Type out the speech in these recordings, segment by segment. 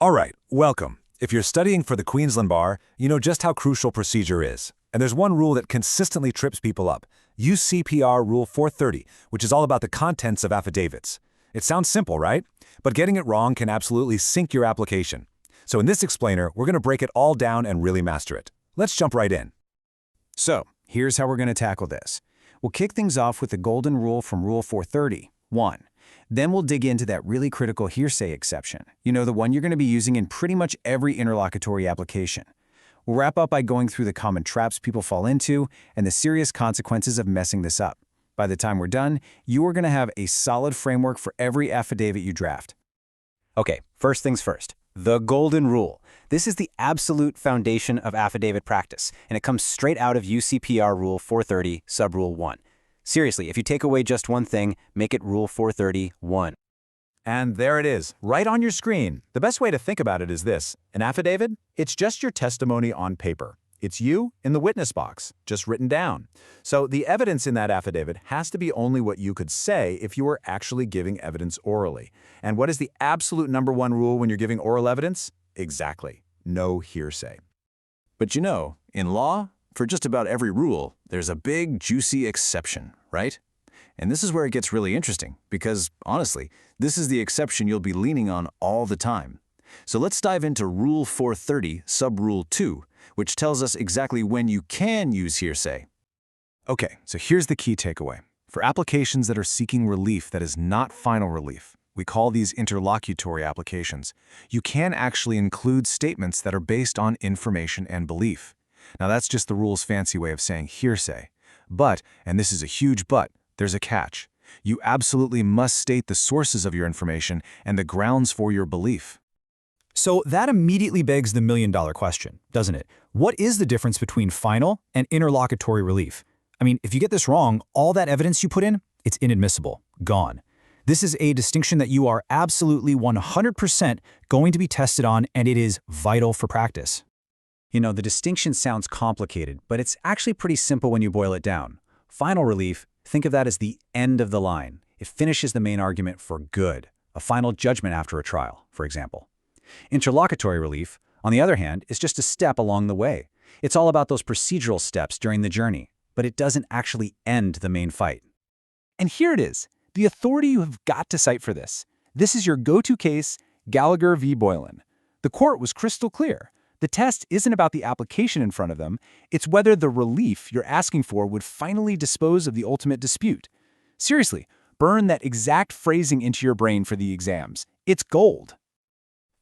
All right, welcome. If you're studying for the Queensland bar, you know just how crucial procedure is. And there's one rule that consistently trips people up, UCPR Rule 430, which is all about the contents of affidavits. It sounds simple, right? But getting it wrong can absolutely sink your application. So in this explainer, we're going to break it all down and really master it. Let's jump right in. So, here's how we're going to tackle this. We'll kick things off with the golden rule from Rule 430, 1. Then we'll dig into that really critical hearsay exception. You know, the one you're going to be using in pretty much every interlocutory application. We'll wrap up by going through the common traps people fall into and the serious consequences of messing this up. By the time we're done, you are going to have a solid framework for every affidavit you draft. Okay, first things first. The golden rule. This is the absolute foundation of affidavit practice, and it comes straight out of UCPR Rule 430, Subrule 1. Seriously, if you take away just one thing, make it Rule 430-1. And there it is, right on your screen. The best way to think about it is this. An affidavit? It's just your testimony on paper. It's you in the witness box, just written down. So the evidence in that affidavit has to be only what you could say if you were actually giving evidence orally. And what is the absolute #1 rule when you're giving oral evidence? Exactly, no hearsay. But you know, in law, for just about every rule, there's a big, juicy exception, right? And this is where it gets really interesting, because, honestly, this is the exception you'll be leaning on all the time. So let's dive into Rule 430, Subrule 2, which tells us exactly when you can use hearsay. Okay, so here's the key takeaway. For applications that are seeking relief that is not final relief, we call these interlocutory applications, you can actually include statements that are based on information and belief. Now that's just the rule's fancy way of saying hearsay. But, and this is a huge but, there's a catch. You absolutely must state the sources of your information and the grounds for your belief. So that immediately begs the million-dollar question, doesn't it? What is the difference between final and interlocutory relief? I mean, if you get this wrong, all that evidence you put in, it's inadmissible, gone. This is a distinction that you are absolutely 100% going to be tested on, and it is vital for practice. You know, the distinction sounds complicated, but it's actually pretty simple when you boil it down. Final relief, think of that as the end of the line. It finishes the main argument for good, a final judgment after a trial, for example. Interlocutory relief, on the other hand, is just a step along the way. It's all about those procedural steps during the journey, but it doesn't actually end the main fight. And here it is, the authority you have got to cite for this. This is your go-to case, Gallagher v. Boylan. The court was crystal clear. The test isn't about the application in front of them, it's whether the relief you're asking for would finally dispose of the ultimate dispute. Seriously, burn that exact phrasing into your brain for the exams. It's gold.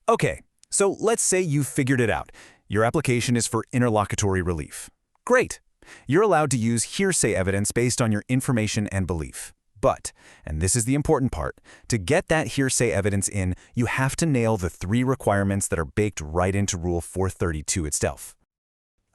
Okay, so let's say you've figured it out. Your application is for interlocutory relief. Great. You're allowed to use hearsay evidence based on your information and belief. But, and this is the important part, to get that hearsay evidence in, you have to nail the 3 requirements that are baked right into Rule 432 itself.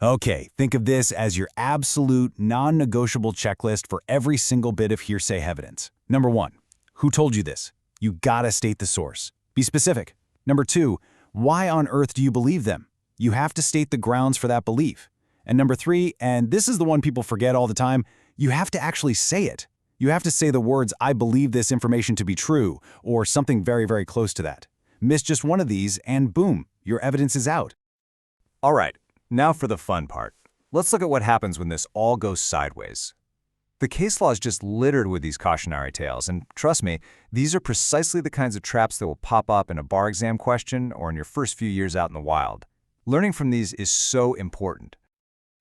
Okay, think of this as your absolute, non-negotiable checklist for every single bit of hearsay evidence. Number 1, who told you this? You gotta state the source. Be specific. Number 2, why on earth do you believe them? You have to state the grounds for that belief. And number 3, and this is the one people forget all the time, you have to actually say it. You have to say the words, I believe this information to be true, or something very, very close to that. Miss just one of these, and boom, your evidence is out. All right, now for the fun part. Let's look at what happens when this all goes sideways. The case law is just littered with these cautionary tales, and trust me, these are precisely the kinds of traps that will pop up in a bar exam question or in your first few years out in the wild. Learning from these is so important.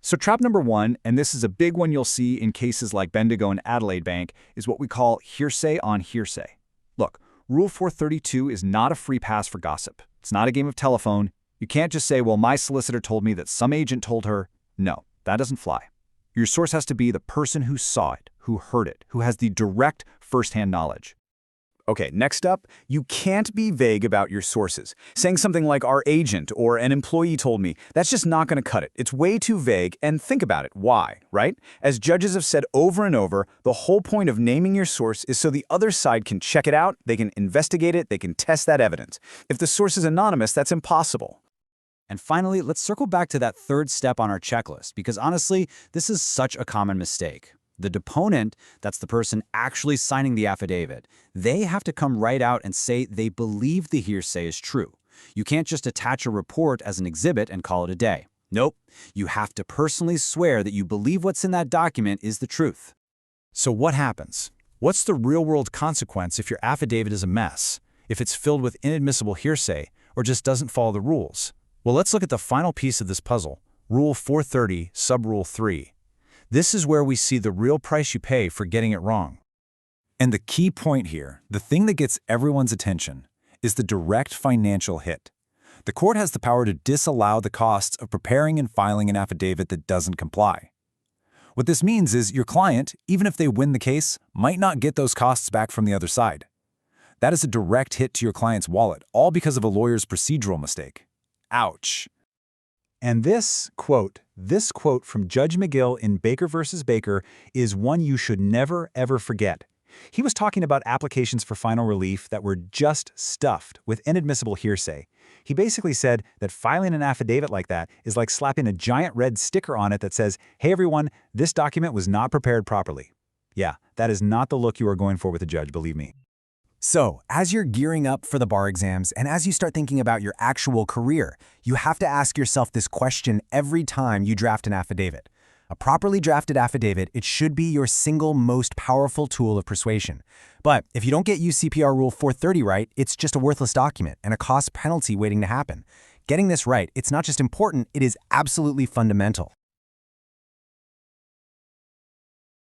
So trap number 1, and this is a big one you'll see in cases like Bendigo and Adelaide Bank, is what we call hearsay on hearsay. Look, Rule 432 is not a free pass for gossip. It's not a game of telephone. You can't just say, well, my solicitor told me that some agent told her. No, that doesn't fly. Your source has to be the person who saw it, who heard it, who has the direct first-hand knowledge. Okay, next up, you can't be vague about your sources. Saying something like our agent or an employee told me, that's just not going to cut it. It's way too vague, and think about it. Why, right? As judges have said over and over, the whole point of naming your source is so the other side can check it out, they can investigate it, they can test that evidence. If the source is anonymous, that's impossible. And finally, let's circle back to that 3rd step on our checklist, because honestly, this is such a common mistake. The deponent, that's the person actually signing the affidavit, they have to come right out and say they believe the hearsay is true. You can't just attach a report as an exhibit and call it a day. Nope. You have to personally swear that you believe what's in that document is the truth. So what happens? What's the real-world consequence if your affidavit is a mess, if it's filled with inadmissible hearsay, or just doesn't follow the rules? Well, let's look at the final piece of this puzzle, Rule 430, Subrule 3. This is where we see the real price you pay for getting it wrong. And the key point here, the thing that gets everyone's attention, is the direct financial hit. The court has the power to disallow the costs of preparing and filing an affidavit that doesn't comply. What this means is your client, even if they win the case, might not get those costs back from the other side. That is a direct hit to your client's wallet, all because of a lawyer's procedural mistake. Ouch. And this quote from Judge McGill in Baker v. Baker is one you should never, ever forget. He was talking about applications for final relief that were just stuffed with inadmissible hearsay. He basically said that filing an affidavit like that is like slapping a giant red sticker on it that says, "Hey everyone, this document was not prepared properly." Yeah, that is not the look you are going for with a judge, believe me. So, as you're gearing up for the bar exams and as you start thinking about your actual career, you have to ask yourself this question every time you draft an affidavit. A properly drafted affidavit, it should be your single most powerful tool of persuasion. But if you don't get UCPR Rule 430 right, it's just a worthless document and a cost penalty waiting to happen. Getting this right, it's not just important, it is absolutely fundamental.